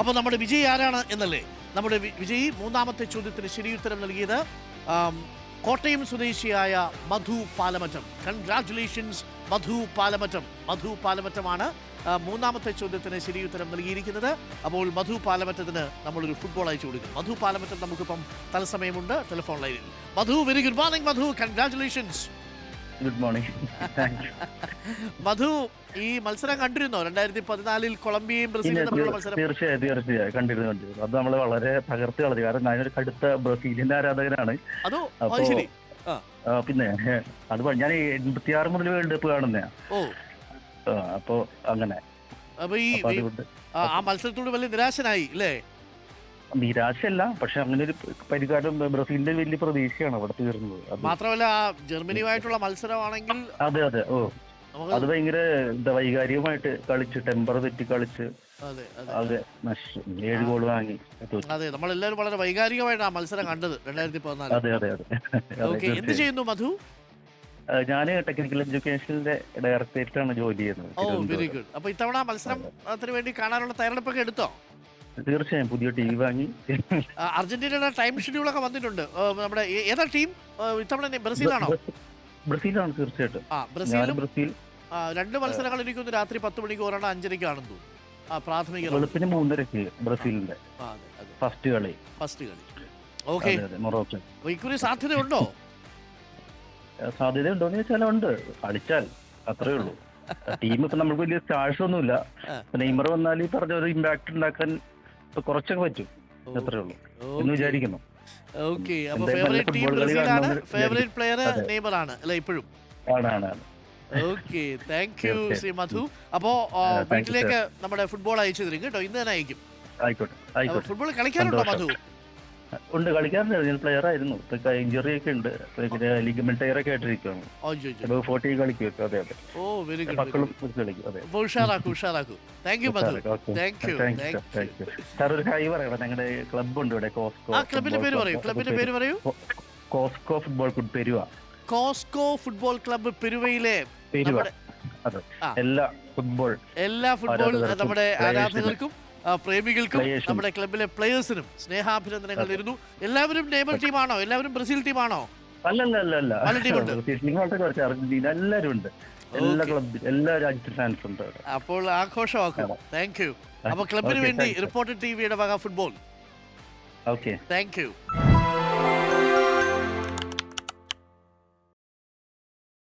അപ്പോൾ നമ്മുടെ വിജയ് ആരാണ് എന്നല്ലേ? നമ്മുടെ വിജയ് മൂന്നാമത്തെ ചോദ്യത്തിന് ശരിയുത്തരം നൽകിയത് കോട്ടയം സ്വദേശിയായ മധു പാലമറ്റം. കൺഗ്രാറ്റുലേഷൻസ് മധു പാലമറ്റമാണ് മൂന്നാമത്തെ ചോദ്യത്തിന് ശരിയുത്തരം നൽകിയിരിക്കുന്നത്. അപ്പോൾ മധു പാലമറ്റത്തിന് നമ്മളൊരു ഫുട്ബോൾ അയച്ചു കൊടുക്കും. മധു പാലമറ്റം നമുക്കിപ്പം തത്സമയമുണ്ട് ടെലിഫോൺ ലൈനിൽ. Madhu, very good morning Madhu, congratulations. Good morning. Madhu, ഈ മത്സരം കണ്ടിരുന്നോ? 2014 കൊളംബിയയും ബ്രസീലും തമ്മിലുള്ള മത്സരം. തീർച്ചയായും കണ്ടിരുന്നു. അത് നമ്മൾ വളരെ തകർത്ത് കളഞ്ഞു. കാരണം ഞാനൊരു കടുത്ത ബ്രസീലിന്റെ ആരാധകനാണ്. അതോ? അപ്പോ ശരി. പിന്നെ അത് ഞാൻ 86 മുതൽ വേൾഡ് കപ്പ് കാണുന്ന. അപ്പോ അങ്ങനെ അപ്പൊ ഈ ആ മത്സരത്തോട് വലിയ നിരാശനായി അല്ലേ? നിരാശയല്ല, പക്ഷെ അങ്ങനെ ഒരു പരിഹാരം ബ്രസീലിന്റെ വലിയ പ്രതീക്ഷയാണ് അവിടെ തീർന്നത്. മാത്രമല്ല ജർമ്മനിയുമായിട്ടുള്ള മത്സരമാണെങ്കിൽ അതെ അത് ഭയങ്കര വൈകാരികമായിട്ട് കളിച്ച് ടെമ്പർ തെറ്റി കളിച്ച് അതെ 7 ഗോൾ വാങ്ങി. അതെ, നമ്മളെല്ലാവരും വളരെ വൈകാരികമായിട്ട് ആ മത്സരം കണ്ടത് 2014. അതെ. എന്ത് ചെയ്യുന്നു മധു? ഞാൻ ടെക്നിക്കൽ എഡ്യൂക്കേഷനിലെ ഡയറക്ടറേറ്റാണ് ജോലി ചെയ്യുന്നത്. Very good. അപ്പൊ ഇത്തവണ മത്സരത്തിന് വേണ്ടി കാണാനുള്ള തയ്യാറെടുപ്പൊക്കെ എടുത്തോ? തീർച്ചയായും പുതിയ ടി വി വാങ്ങി. അർജന്റീനയുടെ ടൈം ഷെഡ്യൂൾ ഒക്കെ വന്നിട്ടുണ്ട്. നമ്മുടെ ഏതാ ടീം ഇത്തവണ? ബ്രസീലാണോ? ബ്രസീലാണ് തീർച്ചയായിട്ടും. ബ്രസീൽ 2 മത്സരങ്ങൾ എനിക്കൊന്ന് രാത്രി 10 മണിക്ക് ഒരെണ്ണം 5:30 തോന്നുന്നു. പ്രാഥമിക വെളുപ്പിന് 3:30 ബ്രസീലിന്റെ ഫസ്റ്റ് കളി. Okay, Morocco. ഇക്കുറി സാധ്യതയുണ്ടോ? സാധ്യതയുണ്ടോന്ന് ചോദിച്ചാൽ ഉണ്ട്. കളിച്ചാൽ അത്രേ ഉള്ളൂ. ടീം ഇപ്പൊ നമുക്ക് വലിയ സ്റ്റാർസ് ഒന്നുമില്ല. നെയ്മർ വന്നാൽ ഈ പറഞ്ഞ ഒരു ഇമ്പാക്ട് ഉണ്ടാക്കാൻ കുറച്ചൊക്കെ പറ്റും. അത്രേ ഉള്ളൂ എന്ന് വിചാരിക്കുന്നു. ഓക്കെ, അപ്പോൾ ഫേവറേറ്റ് ടീം ബ്രസീലാണ്, ഫേവറേറ്റ് പ്ലെയർ നെയ്മർ ആണ് അല്ലേ ഇപ്പോഴും? ആണ്. Okay, thank you Shri Madhu. അപ്പോ വീട്ടിലേക്ക് നമ്മുടെ ഫുട്ബോൾ അയച്ചു തരും കേട്ടോ, ഇന്ന് തന്നെ അയക്കും. ആയിക്കോട്ടെ. ഫുട്ബോൾ കളിക്കാറുണ്ടോ മധു? ഉണ്ട്, കളിക്കാറുണ്ട്. ഞാൻ പ്ലെയർ ആയിരുന്നു. ഇഞ്ചുറി ഒക്കെ ഉണ്ട്. ലിഗമെന്റ് ടയർ ഒക്കെ ആയിട്ടിരിക്കുകയാണ്. 40 കളിക്കും. അതെ. Oh, very good. മക്കളും കളിക്കും. അതെ, ഉഷാറാക്കൂ. Thank you Madhu. Thank you. Sir ഒരു ഹായ് പറയണം. ഞങ്ങളുടെ ക്ലബ് ഉണ്ട് ഇവിടെ, കോസ്കോ. ക്ലബിന്റെ പേര് പറയൂ. Cosco football club Peruva. Cosco football club പെരുവയിലെ അതെ, എല്ലാ ഫുട്ബോൾ നമ്മുടെ ആരാധകർക്കും പ്രേമികൾക്കും നമ്മുടെ ക്ലബിലെ പ്ലേയേഴ്സിനും സ്നേഹാഭിനന്ദനങ്ങൾ നേരുന്നു. എല്ലാവരും നെയ്മർ ടീമാണോ? എല്ലാവരും ബ്രസീൽ ടീമാണോ? അല്ലല്ല, അർജന്റീന എല്ലാവരും ഉണ്ട്. എല്ലാ ക്ലബിൽ എല്ലാ രാജ്യത്തെ ഫാൻസ് ഉണ്ട്. അപ്പോൾ ആഘോഷമാക്കും. Thank you. അപ്പൊ ക്ലബിന് വേണ്ടി റിപ്പോർട്ടർ ടിവിയുടെ വക ഫുട്ബോൾ. Okay, thank U.